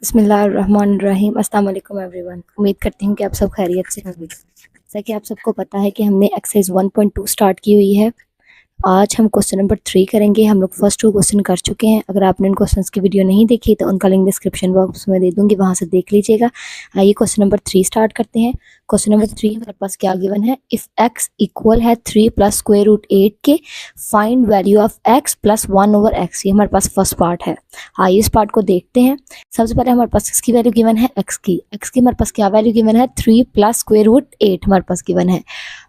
बिस्मिल्लाहिर्रहमानिर्रहीम। अस्सलाम वालेकुम एवरीवन। उम्मीद करती हूँ कि आप सब खैरियत से होंगे। जैसा कि आप सबको पता है कि हमने एक्सरसाइज 1.2 स्टार्ट की हुई है। आज हम क्वेश्चन नंबर 3 करेंगे। हम लोग फर्स्ट 2 क्वेश्चन कर चुके हैं। अगर आपने इन क्वेश्चंस की वीडियो नहीं देखी तो उनका लिंक डिस्क्रिप्शन बॉक्स में दे दूंगी, वहां से देख लीजिएगा। आइए क्वेश्चन नंबर 3 स्टार्ट करते हैं। क्वेश्चन नंबर 3 हमारे पास क्या गिवन है, इफ x इक्वल है 3 प्लस स्क्वायर रूट 8 के, find value of x plus 1 over x। ये हमारे पास फर्स्ट पार्ट है। आइए इस पार्ट को देखते हैं। सबसे पहले हमारे पास किसकी वैल्यू गिवन है, x की। हमारे पास क्या वैल्यू गिवन है, 3 प्लस स्क्वायर रूट 8 हमारे पास गिवन है।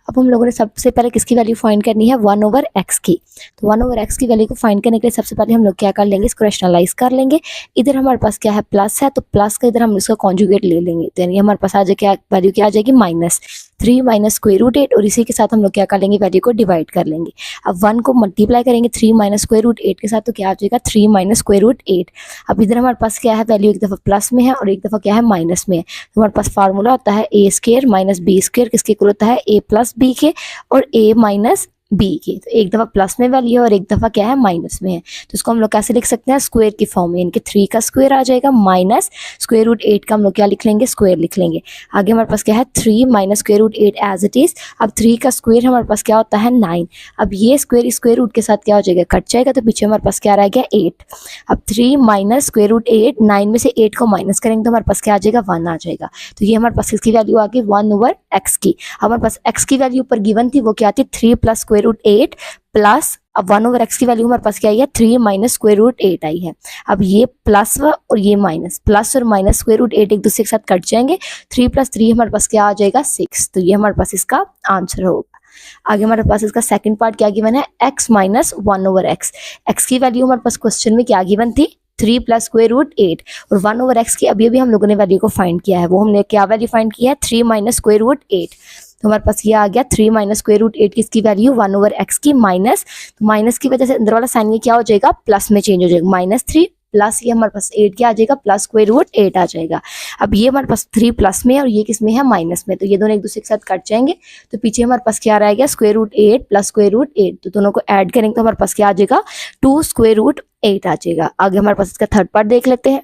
अब हम लोगों ने सबसे पहले किसकी वैल्यू फाइंड करनी है, 1 ओवर x की। तो 1 ओवर x की वैल्यू को फाइंड करने के लिए सबसे पहले हम लोग क्या कर लेंगे, इसको रैशनलाइज कर लेंगे। इधर हमारे पास क्या है, प्लस है, तो प्लस का इधर हम इसका कॉन्जुगेट ले लेंगे, तो यानी हमारे पास आ जाए क्या वैल्यू, क्या आ जाएगी, माइनस 3 माइनस स्क्वायर रूट 8, और इसी के साथ हम लोग क्या कर लेंगे, वैल्यू को डिवाइड कर लेंगे। अब 1 को मल्टीप्लाई करेंगे 3 माइनस स्क्वायर रूट 8 के साथ, तो क्या आ जाएगा, 3 माइनस स्क्वायर रूट 8। अब इधर हमारे पास क्या है, वैल्यू एक दफ़ा प्लस में है और एक दफ़ा क्या है, माइनस में है। तो हमारे पास फार्मूला होता है A square minus B square, किसके इक्वल होता है, ए प्लस बी के और ए माइनस बी की। तो एक दफ़ा प्लस में वैल्यू है और एक दफ़ा क्या है, माइनस में है। तो इसको हम लोग कैसे लिख सकते हैं, स्क्वायर की फॉर्म में, यानी कि 3 का स्क्वायर आ जाएगा माइनस स्क्वायर रूट 8 का हम लोग क्या लिख लेंगे, स्क्वायर लिख लेंगे। आगे हमारे पास क्या है, 3 minus square root 8 as it is. अब 3 का स्क्वायर हमारे पास क्या होता है, 9। अब ये स्क्वायर स्क्वायर रूट के साथ क्या हो जाएगा, कट जाएगा, तो पीछे हमारे पास क्या रह गया, 8। अब 3 माइनस स्क्वायर रूट 8, 9 में से 8 को माइनस करेंगे तो हमारे पास क्या आ जाएगा, 1 आ जाएगा। तो ये हमारे पास किसकी वैल्यू आ गई, 1 ओवर x की। हमारे पास x की वैल्यू ऊपर गिवन थी, वो क्या थी, 3 प्लस स्क्वायर रूट 8 प्लस, अब 1 ओवर x की वैल्यू हमारे पास क्या आई है, 3 माइनस स्क्वायर रूट 8 आई है। अब ये प्लस और ये माइनस, प्लस और माइनस स्क्वायर रूट 8 एक दूसरे के साथ कट जाएंगे। 3 प्लस 3 हमारे पास क्या आ जाएगा, 6। तो ये हमारे पास इसका आंसर होगा। आगे हमारे पास इसका सेकंड पार्ट क्या गिवन है, x minus 1 over x. X की वैल्यू हमारे पास क्वेश्चन में क्या गिवन थी, 3 प्लस स्क्वायर रूट 8 और 1 ओवर एक्स की अभी अभी हम लोगों ने वैल्यू को फाइंड किया है। वो हमने क्या वैल्यू फाइंड की है, 3 माइनस स्क्वायर रूट 8। तो हमारे पास ये आ गया 3 माइनस स्क्वायर रूट 8 किसकी वैल्यू, 1 ओवर एक्स की, माइनस, तो माइनस की वजह से अंदर वाला साइन ये क्या हो जाएगा, प्लस में चेंज हो जाएगा, -3 प्लस ये हमारे पास 8 क्या आ जाएगा, प्लस स्क्वायर रूट 8 आ जाएगा। अब ये हमारे पास 3 प्लस में है और ये किस में है, माइनस में, तो ये दोनों एक दूसरे के साथ कट जाएंगे। तो पीछे हमारे पास क्या रहेगा, square root 8 plus square root 8, तो दोनों को ऐड करेंगे तो हमारे पास क्या आ जाएगा, 2 स्क्वायर रूट 8 आ जाएगा। आगे हमारे पास इसका थर्ड पार्ट देख लेते हैं।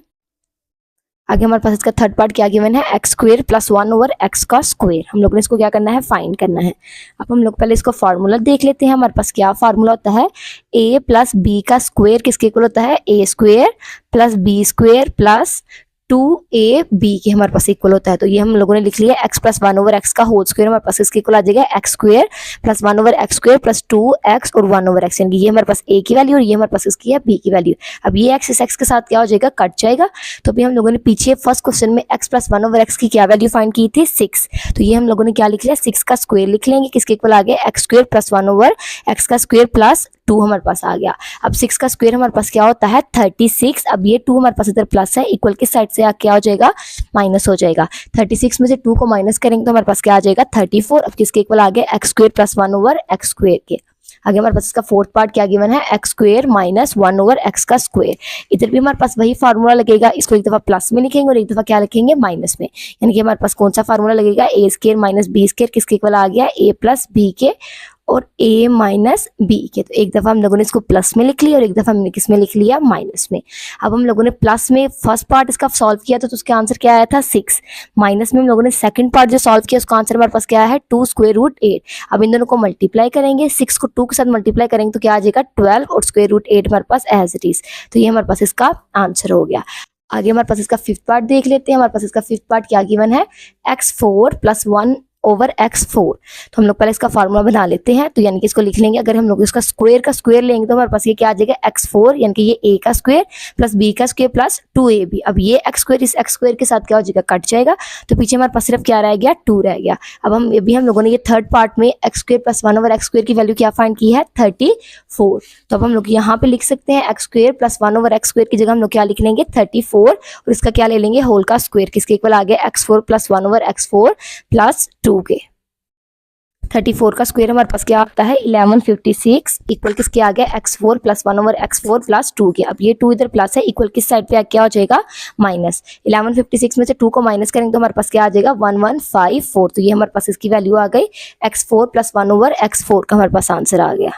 आगे हमारे पास इसका थर्ड पार्ट क्या गिवन है, x square plus 1 over x का स्क्वायर। हम लोग ने इसको क्या करना है, फाइंड करना है। अब हम लोग पहले इसको फार्मूला देख लेते हैं। हमारे पास क्या फार्मूला होता है, ए प्लस बी का स्क्वायर किसके इक्वल होता है, A square plus B square plus 2ab के हमारे पास इक्वल होता है। तो ये हम लोगों ने लिख लिया, x प्लस 1 ओवर एक्स का होल स्क्वायर हमारे पास इसके इक्वल आ जाएगा, x square plus 1 over x square plus 2x और 1 ओवर एक्स, यानी ये हमारे पास a की वैल्यू और ये हमारे पास इसकी है b की वैल्यू। अब ये x इस x के साथ क्या हो जाएगा, कट जाएगा। तो अभी हम लोगों ने पीछे फर्स्ट क्वेश्चन में x प्लस 1 ओवर एक्स की क्या वैल्यू फाइंड की थी, 6। तो ये हम लोगों ने क्या लिख लिया, 6 का स्क्वायर लिख लेंगे, किसके इक्वल आ गया, x square plus 1 over x का स्क्वायर प्लस 2 हमारे पास आ गया। अब 6 का स्क्वायर हमारे पास क्या होता है, 36। अब ये 2 हमारे पास इधर प्लस है, इक्वल की साइड से क्या हो जाएगा, माइनस हो जाएगा। 36 में से 2 को माइनस करेंगे तो हमारे पास क्या आ जाएगा, 34। अब किसके इक्वल आ गया, x square plus 1 over x square के। आगे हमारे पास इसका फोर्थ पार्ट क्या गिवन है, x square minus 1 over x का स्क्वायर। इधर भी हमारे पास वही फार्मूला लगेगा, इसको एक दफा प्लस में लिखेंगे और एक दफा क्या लिखेंगे, माइनस में। यानी कि हमारे पास कौन सा फार्मूला लगेगा, ए स्क्वायर माइनस बी स्क्वायर किसके इक्वल आ गया, ए प्लस बी के और a माइनस बी के। तो एक दफ़ा हम लोगों ने इसको प्लस में लिख लिया और एक दफ़ा हमने किस में लिख लिया, माइनस में। अब हम लोगों ने प्लस में फर्स्ट पार्ट इसका सॉल्व किया था, तो उसका आंसर क्या आया था, 6। माइनस में हम लोगों ने सेकंड पार्ट जो सॉल्व किया उसका आंसर हमारे पास क्या है, 2 स्क्वायर रूट 8। अब इन दोनों को मल्टीप्लाई करेंगे, 6 को 2 के साथ मल्टीप्लाई करेंगे तो क्या आ जाएगा, 12 और स्क्वायर रूट 8 हमारे पास एज इट इज। तो ये हमारे पास इसका आंसर हो गया। आगे हमारे पास इसका फिफ्थ पार्ट देख लेते हैं। हमारे पास इसका फिफ्थ पार्ट क्या गिवन है, x4 प्लस 1 ओवर x4। तो हम लोग पहले इसका फार्मूला बना लेते हैं। तो यानी कि इसको लिख लेंगे, अगर हम लोग इसका स्क्वायर का स्क्वायर लेंगे तो हमारे पास ये क्या आ जाएगा, x4 यानी कि ये a का स्क्वायर प्लस b का स्क्वायर प्लस 2ab। अब ये x स्क्वायर इस x स्क्वायर के साथ क्या हो जाएगा, कट जाएगा। तो पीछे हमारे पास सिर्फ क्या रह गया, 2 रह गया। अब हम लोगों ने ये थर्ड पार्ट में x square plus 1 over x square की वैल्यू क्या फाइंड की है, 34। तो अब हम लोग यहाँ पे लिख सकते हैं x square plus 1 over x square की जगह हम लोग क्या लिख लेंगे, 34 और इसका क्या ले लेंगे, होल का स्क्वायर किसके इक्वल आ गया, x4 plus 1 over x4 plus 2 के। 34 का स्क्वायर हमारे पास क्या आता है, 1156 इक्वल किसके आ गया, x4 plus 1 over x4 plus 2 के। अब ये 2 इधर प्लस है, इक्वल किस साइड पे क्या हो जाएगा, माइनस। 1156 में से 2 को माइनस करेंगे तो हमारे पास क्या आ जाएगा, 1154। तो ये हमारे पास इसकी वैल्यू आ गई, x4 प्लस 1 ओवर x4 का हमारे पास आंसर आ गया।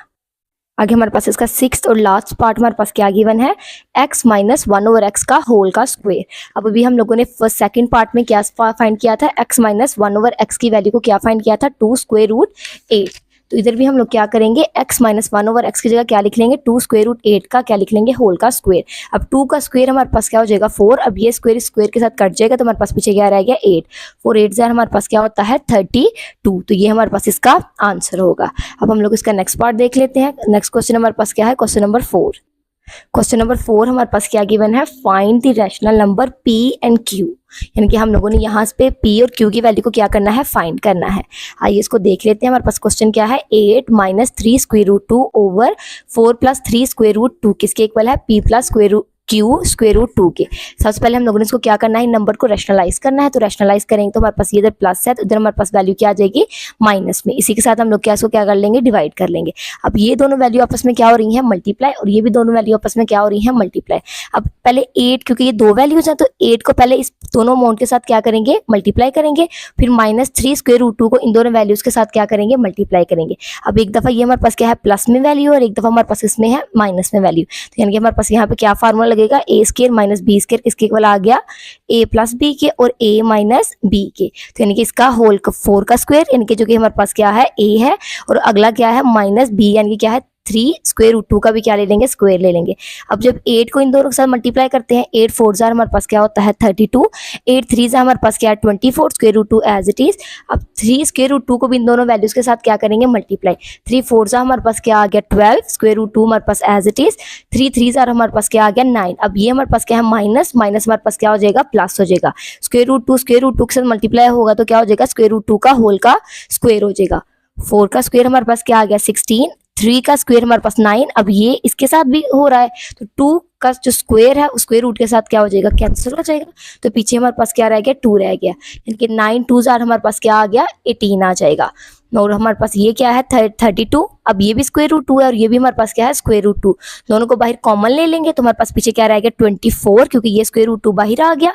आगे हमारे पास इसका सिक्स्थ और लास्ट पार्ट हमारे पास क्या गिवन है, x माइनस 1/x का होल का स्क्वायर। अब अभी हम लोगों ने फर्स्ट सेकंड पार्ट में क्या फाइंड किया था, x माइनस 1/x की वैल्यू को क्या फाइंड किया था, 2 स्क्वायर रूट 8। तो इधर भी हम लोग क्या करेंगे, x माइनस 1/x की जगह क्या लिख लेंगे, 2 स्क्वायर रूट 8 का क्या लिख लेंगे, होल का स्क्वायर। अब 2 का स्क्वायर हमारे पास क्या हो जाएगा 4, अब ये स्क्वायर स्क्वायर के साथ कट जाएगा तो हमारे पास पीछे क्या रह गया 8, 4 8 जार हमारे पास क्या होता है 32। तो ये हमारे पास इसका आंसर होगा। अब हम लोग इसका नेक्स्ट पार्ट देख लेते हैं। नेक्स्ट क्वेश्चन हमारे पास क्या है, क्वेश्चन नंबर 4। क्वेश्चन नंबर 4 हमारे पास क्या गिवन है, find the rational number p and q। यानी कि हम लोगों ने यहाँ पे p और q की वैल्यू को क्या करना है, फाइंड करना है। आइए इसको देख लेते हैं। हमारे पास क्वेश्चन क्या है, 8 minus 3 square root 2 over 4 plus 3 square root 2 किसके इक्वल है, p plus square root q square root 2 के। सबसे पहले हम लोगों ने इसको क्या करना है, नंबर को रैशनलाइज करना है। तो रैशनलाइज करेंगे तो हमारे पास ये इधर प्लस है तो इधर हमारे पास वैल्यू क्या आ जाएगी माइनस में। इसी के साथ हम लोग क्या इसको क्या कर लेंगे, डिवाइड कर लेंगे। अब ये दोनों वैल्यू आपस में क्या हो रही है, मल्टीप्लाई, और ये भी दोनों वैल्यू आपस में क्या हो रही है, मल्टीप्लाई। अब पहले 8, क्योंकि ये दो वैल्यूज हैं तो 8 को पहले इस दोनों अमाउंट के साथ क्या करेंगे, मल्टीप्लाई करेंगे। फिर माइनस 3 स्क्वायर रूट 2 को इन दोनों वैल्यूज के साथ क्या करेंगे, मल्टीप्लाई करेंगे। अब एक दफा ये हमारे पास क्या है प्लस में वैल्यू और एक दफा हमारे पास इसमें है माइनस में वैल्यू। तो यानी कि हमारे पास यहाँ पे क्या फार्मूला लगेगा, ए स्क्वायर माइनस बी स्क्वायर किसके इक्वल आ गया, a प्लस बी के और a माइनस बी के। तो यानी कि इसका होल 4 का स्क्वायर, यानी कि जो कि हमारे पास क्या है a है, और अगला क्या है माइनस b, यानी कि क्या है 3 स्क्वायर रूट 2 का भी क्या ले लेंगे, स्क्वायर ले लेंगे। अब जब 8 को इन दोनों के साथ मल्टीप्लाई करते हैं, 8 4 जार हमारे पास क्या होता है 32, 8 3 जार हमारे पास क्या है 24 square root 2 as it is. अब 3 स्क्वायर रूट 2 को भी इन दोनों वैल्यूज के साथ क्या करेंगे, मल्टीप्लाई। 3 4 जार हमारे पास क्या आ गया 12 स्क्वायर रूट 2 हमारे पास एज इट इज। 3 3 जार हमारे पास क्या आ गया 9। अब ये हमारे पास क्या है माइनस, माइनस हमारे पास क्या हो जाएगा, प्लस हो जाएगा। स्क्वायर रूट 2 के साथ मल्टीप्लाई होगा तो क्या हो जाएगा, स्क्वायर रूट 2 का होल का स्क्वायर हो जाएगा। 4 का स्क्वायर हमारे पास क्या आ गया 16, 3 का स्क्वायर हमारे पास 9। अब ये इसके साथ भी हो रहा है तो 2 का जो स्क्वायर है उस स्क्वायर रूट के साथ क्या हो जाएगा, कैंसिल हो जाएगा। तो पीछे हमारे पास क्या रह गया 2 रह गया, यानी कि 9 2 जार हमारे पास क्या आ गया 18 आ जाएगा। और हमारे पास ये क्या है 32। अब ये भी स्क्वायर रूट 2 है और ये भी हमारे पास क्या है स्क्वायर रूट 2। दोनों को बाहर कॉमन ले लेंगे तो हमारे पास पीछे क्या रह गया 24, क्योंकि ये स्क्वायर रूट 2 बाहर आ गया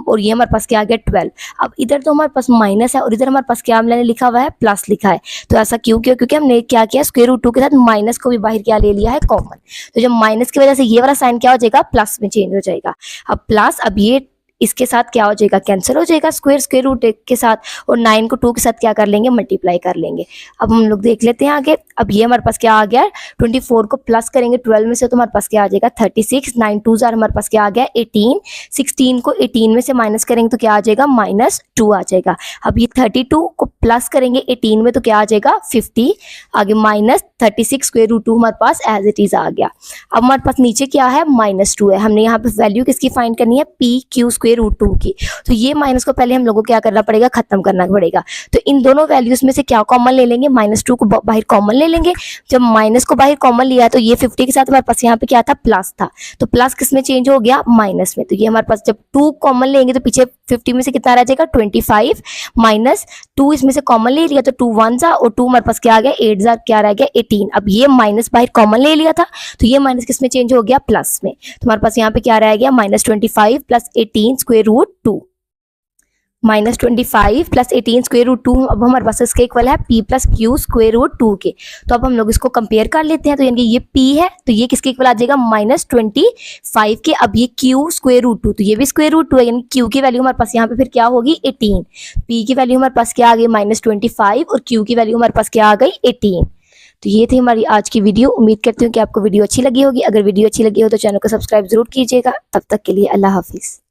और ये हमारे पास क्या आ गया 12। अब इधर तो हमारे पास माइनस है और इधर हमारे पास क्या हमने लिखा हुआ है प्लस लिखा है। तो ऐसा क्यों किया, क्योंकि हमने क्या किया स्क्वायर रूट 2 के साथ माइनस को भी बाहर क्या ले लिया है कॉमन। तो जब माइनस की वजह से ये वाला साइन क्या हो जाएगा, प्लस में चेंज हो जाएगा। अब प्लस, अब ये इसके साथ क्या हो जाएगा, कैंसिल हो जाएगा स्क्वायर रूट के साथ, और 9 को 2 के साथ क्या कर लेंगे, मल्टीप्लाई कर लेंगे। अब हम लोग देख लेते हैं आगे। अब ये हमारे पास क्या आ गया 24 को प्लस करेंगे 12 में से तो हमारे पास क्या आ जाएगा 36, 9 2 जार हमारे पास क्या आ गया 18, 16 को 18 में से माइनस करेंगे तो क्या आ जाएगा -2 आ जाएगा। अब ये 32 को प्लस करेंगे 18 में तो क्या आ जाएगा 50, आगे -36 स्क्वायर रूट 2 हमारे पास एज इट इज आ गया। अब हमारे पास नीचे क्या है -2 है, हमने यहाँ पे वैल्यू किसकी फाइंड करनी है, पी क्यू स्क्वायर रूट 2 की। तो ये माइनस को पहले हम लोगों को क्या करना पड़ेगा, खत्म करना पड़ेगा। तो इन दोनों वैल्यूज में से क्या कॉमन ले लेंगे, -2 को बाहर कॉमन ले लेंगे। जब माइनस को बाहर कॉमन लिया तो ये 50 के साथ हमारे पास यहाँ पे क्या था प्लस था, तो प्लस किस में चेंज हो गया माइनस में। तो ये हमारे पास जब 2 कॉमन लेंगे तो पीछे 50 में से कितना रह जाएगा 25, -2 इसमें से कॉमन ले लिया तो 2 1 जा, और 2 हमारे पास क्या आ गया 8 जा, क्या रह गया 18। अब ये माइनस बाहर कॉमन ले लिया था तो ये माइनस किस में चेंज हो गया प्लस में। तो हमारे पास यहाँ पे क्या रह गया -25 plus 18 square root 2, -25 plus 18 square root 2। अब हमारे पास इसके इक्वल है p plus q square root 2 के। तो अब हम लोग इसको कंपेयर कर लेते हैं। तो यानी कि ये p है तो ये किसके इक्वल आ जाएगा -25 के। अब ये q स्क्वायर रूट 2 तो ये भी स्क्वायर रूट 2 है, यानी q की वैल्यू हमारे पास यहाँ पे फिर क्या होगी 18, p की वैल्यू हमारे पास क्या आ गई -25 और q की वैल्यू हमारे पास क्या आ गई 18। तो ये थी हमारी आज की वीडियो। उम्मीद करती हूँ कि आपको वीडियो अच्छी लगी होगी। अगर वीडियो अच्छी लगी हो तो चैनल को सब्सक्राइब जरूर कीजिएगा। तब तक के लिए अल्लाह हाफिज़।